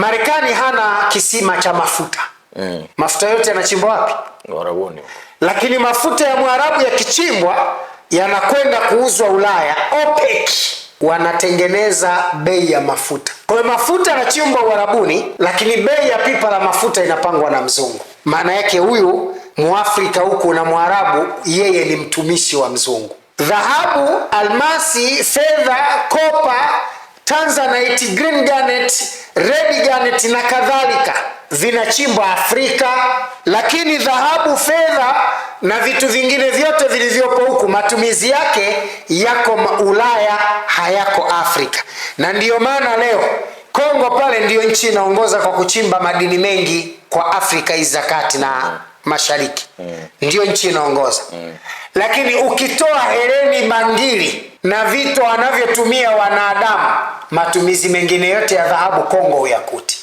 Marekani hana kisima cha mafuta. Mafuta yote yanachimbwa wapi? Uarabuni. Lakini mafuta ya Mwarabu yakichimbwa yanakwenda kuuzwa Ulaya. OPEC wanatengeneza bei ya mafuta. Kwa hiyo mafuta yanachimbwa Uarabuni, lakini bei ya pipa la mafuta inapangwa na mzungu. Maana yake huyu Muafrika huku na Mwarabu yeye ni mtumishi wa mzungu. Dhahabu, almasi, fedha, kopa, tanzanite, green garnet, red garnet na kadhalika vinachimbwa Afrika, lakini dhahabu, fedha na vitu vingine vyote vilivyopo huku matumizi yake yako Ulaya, hayako Afrika. Na ndiyo maana leo Kongo pale ndiyo nchi inaongoza kwa kuchimba madini mengi kwa Afrika hizi za kati na mashariki. Ndiyo nchi inaongoza. Lakini ukitoa hereni, bangili na vitu wanavyotumia wanadamu, matumizi mengine yote ya dhahabu Kongo huyakuti.